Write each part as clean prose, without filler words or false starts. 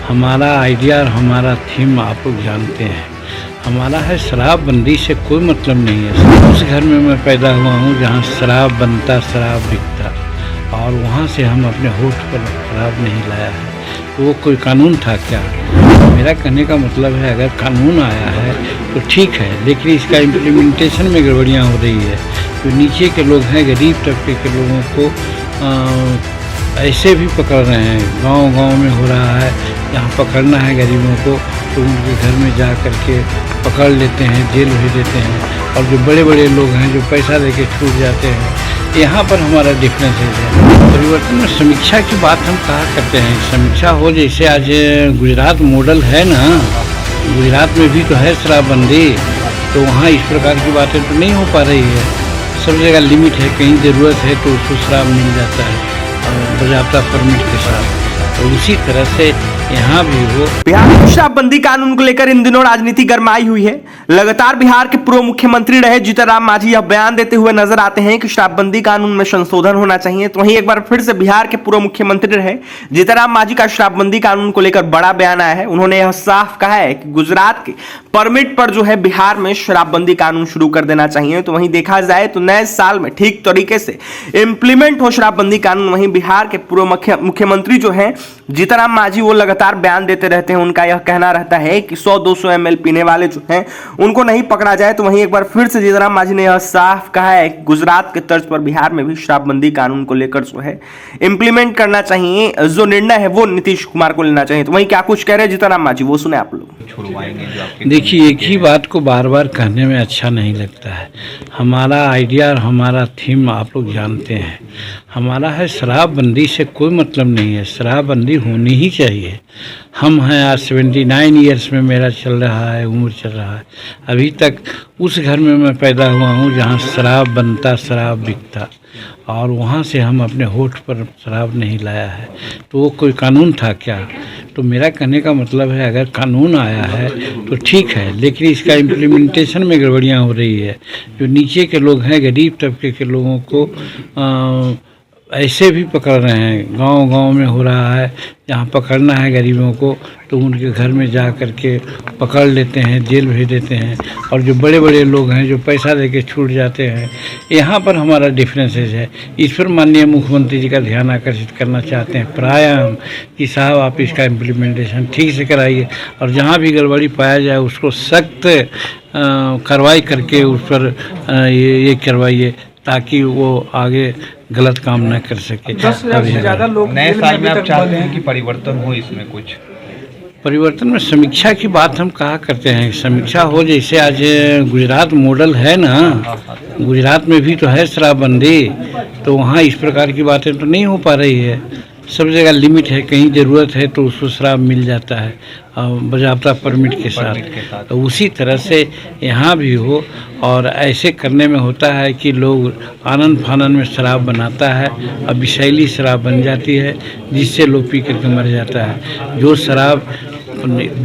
हमारा आइडिया और हमारा थीम आप लोग जानते हैं। हमारा है शराबबंदी से कोई मतलब नहीं है। उस घर में मैं पैदा हुआ हूँ जहाँ शराब बनता, शराब बिकता, और वहाँ से हम अपने होठ पर शराब नहीं लाया है। तो वो कोई कानून था क्या? मेरा कहने का मतलब है, अगर कानून आया है तो ठीक है, लेकिन इसका इम्प्लीमेंटेशन में गड़बड़ियाँ हो रही है। जो नीचे के लोग हैं, गरीब तबके के लोगों को ऐसे भी पकड़ रहे हैं। गांव-गांव में हो रहा है, जहाँ पकड़ना है गरीबों को तो उनके घर में जा कर के पकड़ लेते हैं, जेल भेज देते हैं। और जो बड़े-बड़े लोग हैं जो पैसा देके छूट जाते हैं, यहाँ पर हमारा डिफरेंस है। परिवर्तन में समीक्षा की बात हम कहा करते हैं, समीक्षा हो। जैसे आज गुजरात मॉडल है ना, गुजरात में भी तो है शराबबंदी, तो वहाँ इस प्रकार की बातें तो नहीं हो पा रही है। सब जगह लिमिट है, कहीं ज़रूरत है तो उसको शराब मिल जाता है बाज़ाब्ता परमिट के साथ। तो उसी तरह से यहाँ भी हो। बिहार में शराबबंदी कानून को लेकर इन दिनों राजनीति गरमाई हुई है। लगातार बिहार के पूर्व मुख्यमंत्री रहे जीतनराम मांझी यह बयान देते हुए नजर आते हैं कि शराबबंदी कानून में संशोधन होना चाहिए। तो वहीं एक बार फिर से बिहार के पूर्व मुख्यमंत्री रहे जीतनराम मांझी का शराबबंदी कानून को लेकर बड़ा बयान आया है। उन्होंने यह साफ कहा है कि गुजरात के परमिट पर जो है बिहार में शराबबंदी कानून शुरू कर देना चाहिए। तो वहीं देखा जाए तो नए साल में ठीक तरीके से इंप्लीमेंट हो शराबबंदी कानून। वहीं बिहार के पूर्व मुख्यमंत्री जो है जीतनराम मांझी, वो लगातार बयान देते रहते हैं। उनका यह कहना रहता है कि 100-200 ml पीने वाले जो हैं उनको नहीं पकड़ा जाए। तो वहीं एक बार फिर से जीतनराम मांझी ने यह साफ कहा है कि गुजरात के तर्ज पर बिहार में भी शराबबंदी कानून को लेकर जो है इंप्लीमेंट करना चाहिए। जो निर्णय है वो नीतीश कुमार को लेना चाहिए। तो वहीं क्या कुछ कह रहे हैं जीतनराम मांझी, वो सुने आप लोग। देखिए, एक ही बात को बार बार कहने में अच्छा नहीं लगता है। हमारा आइडिया और हमारा थीम आप लोग जानते हैं। हमारा है शराबबंदी से कोई मतलब नहीं है, शराबबंदी होनी ही चाहिए। हम हैं, आज 79 ईयर्स में मेरा चल रहा है, उम्र चल रहा है। अभी तक उस घर में मैं पैदा हुआ हूँ जहाँ शराब बनता, शराब बिकता, और वहाँ से हम अपने होठ पर शराब नहीं लाया है। तो वो कोई कानून था क्या? तो मेरा कहने का मतलब है, अगर कानून आया है तो ठीक है, लेकिन इसका इम्प्लीमेंटेशन में गड़बड़ियाँ हो रही है। जो नीचे के लोग हैं, गरीब तबके के लोगों को ऐसे भी पकड़ रहे हैं। गांव-गांव में हो रहा है, जहाँ पकड़ना है गरीबों को तो उनके घर में जा कर के पकड़ लेते हैं, जेल भेज देते हैं। और जो बड़े-बड़े लोग हैं जो पैसा देके छूट जाते हैं, यहाँ पर हमारा डिफरेंसेस है। इस पर माननीय मुख्यमंत्री जी का ध्यान आकर्षित करना चाहते हैं प्रायः कि साहब आप इसका इम्प्लीमेंटेशन ठीक से कराइए, और जहाँ भी गड़बड़ी पाया जाए उसको सख्त कार्रवाई करके उस पर ये करवाइए, ताकि वो आगे गलत काम न कर सके। 10,000 से ज़्यादा लोग नए साल में आप चाहते हैं कि परिवर्तन हो, इसमें कुछ परिवर्तन में समीक्षा की बात हम कहा करते हैं, समीक्षा हो। जैसे आज गुजरात मॉडल है ना, गुजरात में भी तो है शराबबंदी, तो वहाँ इस प्रकार की बातें तो नहीं हो पा रही है। सब जगह लिमिट है, कहीं ज़रूरत है तो उसको शराब मिल जाता है बाज़ाब्ता परमिट के साथ। तो उसी तरह से यहाँ भी हो। और ऐसे करने में होता है कि लोग आनंद फानन में शराब बनाता है और विषैली शराब बन जाती है, जिससे लोग पी करके मर जाता है। जो शराब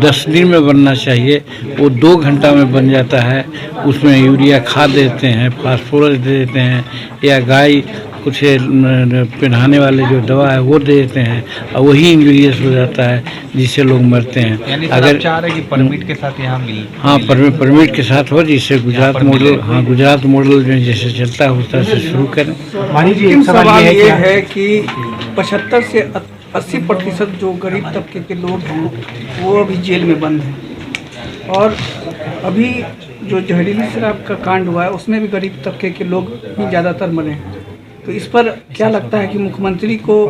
10 दिन में बनना चाहिए वो 2 घंटा में बन जाता है। उसमें यूरिया खाद देते हैं, फास्फोरस दे देते हैं, या गाय कुछ पहनाने वाले जो दवा है वो दे देते हैं, और वही इंजूरियस हो जाता है जिससे लोग मरते हैं। अगर चाह रहे कि परमिट के साथ यहाँ मिल, हाँ, परमिट के साथ हो, जिससे गुजरात मॉडल, हाँ गुजरात मॉडल जो जैसे चलता है उस तरह से शुरू करें। मानी जी, एक सवाल ये है कि 75 से 80% जो गरीब तबके के लोग हैं वो अभी जेल में बंद हैं, और अभी जो जहरीली शराब का कांड हुआ है उसमें भी गरीब तबके के लोग ही ज़्यादातर मरे हैं। तो इस पर क्या लगता है कि मुख्यमंत्री को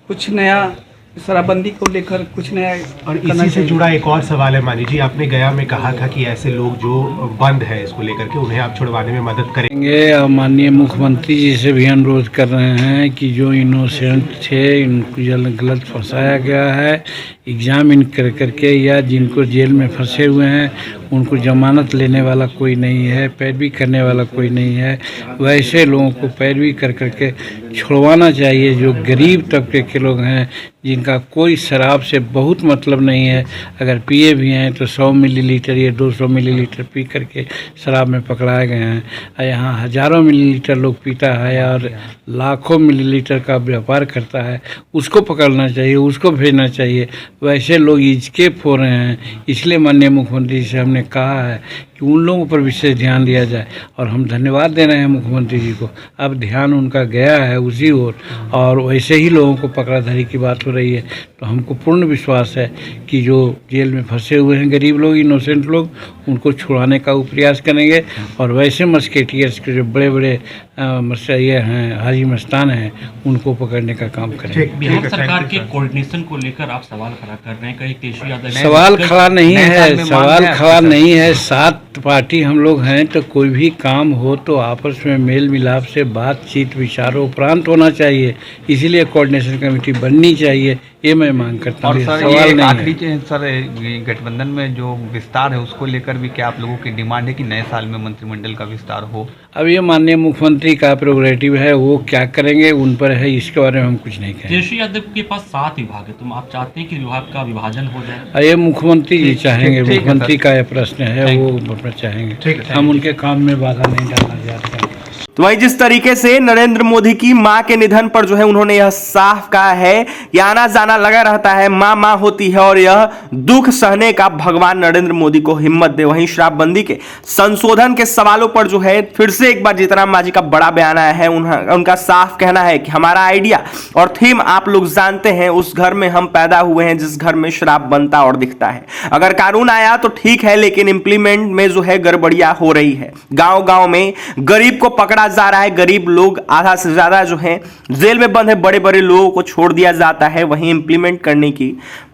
कुछ नया शराबबंदी को लेकर कुछ नया? और इसी से जुड़ा एक और सवाल है मानी जी, आपने गया में कहा था कि ऐसे लोग जो बंद है इसको लेकर के उन्हें आप छुड़वाने में मदद करेंगे। और माननीय मुख्यमंत्री जी से भी अनुरोध कर रहे हैं कि जो इनोसेंट थे, इनको गलत फंसाया गया है, एग्जाम इन कर करके, या जिनको जेल में फंसे हुए हैं उनको जमानत लेने वाला कोई नहीं है, पैरवी करने वाला कोई नहीं है। वैसे लोगों को पैरवी कर करके छुड़वाना चाहिए जो गरीब तबके के लोग हैं, जिनका कोई शराब से बहुत मतलब नहीं है। अगर पिए भी हैं तो 100 मिलीलीटर या 200 मिलीलीटर पी करके शराब में पकड़ाए गए हैं। और यहाँ हज़ारों मिलीलीटर लोग पीता है और लाखों मिलीलीटर का व्यापार करता है, उसको पकड़ना चाहिए, उसको भेजना चाहिए। वैसे लोग इस्केप हो रहे हैं, इसलिए माननीय मुख्यमंत्री जी से हमने कहा है कि उन लोगों पर विशेष ध्यान दिया जाए। और हम धन्यवाद दे रहे हैं मुख्यमंत्री जी को, अब ध्यान उनका गया है उसी ओर, और वैसे ही लोगों को पकड़ाधरी की बात हो रही है। तो हमको पूर्ण विश्वास है कि जो जेल में फंसे हुए हैं गरीब लोग, इनोसेंट लोग, उनको छुड़ाने का वो प्रयास करेंगे। और वैसे मस्केटियर्स के जो बड़े बड़े ये हैं, हाजी मस्तान हैं, उनको पकड़ने का काम करेंगे। बिहार सरकार के कोऑर्डिनेशन को लेकर आप सवाल खड़ा कर रहे हैं, कहीं केशव यादव सवाल खड़ा नहीं है, सवाल खड़ा नहीं है। 7 पार्टी हम लोग हैं, तो कोई भी काम हो तो आपस में मेल मिलाप से बातचीत विचारों उपरांत होना चाहिए। इसीलिए कोऑर्डिनेशन कमेटी बननी चाहिए, ये मैं मांग करता हूँ। और सर सवाल ये नहीं आखिरी है। चीज़ सर, गठबंधन में जो विस्तार है उसको लेकर भी क्या आप लोगों की डिमांड है कि नए साल में मंत्रिमंडल का विस्तार हो? अब ये माननीय मुख्यमंत्री का प्रोग्रेटिव है, वो क्या करेंगे उन पर है, इसके बारे में हम कुछ नहीं कहेंगे। केशव यादव के पास 7 विभाग है, तुम आप चाहते हैं कि विभाग का विभाजन हो जाए? और ये मुख्यमंत्री जी चाहेंगे, ठीक है मुख्यमंत्री सर। का ये प्रश्न है, वो अपना चाहेंगे। हम उनके काम में बाधा नहीं डालना चाहते हैं। तो वहीं जिस तरीके से नरेंद्र मोदी की मां के निधन पर जो है उन्होंने यह साफ कहा है कि आना जाना लगा रहता है, मां मां होती है और यह दुख सहने का भगवान नरेंद्र मोदी को हिम्मत दे। वहीं शराबबंदी के संशोधन के सवालों पर जो है फिर से एक बार जीतन राम मांझी का बड़ा बयान आया है। उनका साफ कहना है कि हमारा आइडिया और थीम आप लोग जानते हैं, उस घर में हम पैदा हुए हैं जिस घर में शराब बनता और दिखता है। अगर कानून आया तो ठीक है, लेकिन इंप्लीमेंट में जो है गड़बड़ियां हो रही है। गांव गांव में गरीब को पकड़ा जा रहा है, गरीब लोग आधा से ज्यादा जो है जेल में बंद है, बड़े बड़े लोगों को छोड़ दिया जाता है। वहीं इंप्लीमेंट करने की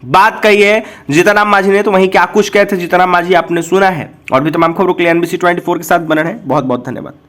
बात कही है जीतन राम मांझी ने। तो वहीं क्या कुछ कहते जीतन राम मांझी आपने सुना है। और भी तमाम खबरों के लिए NBC 24 के साथ बने रहें। बहुत बहुत धन्यवाद।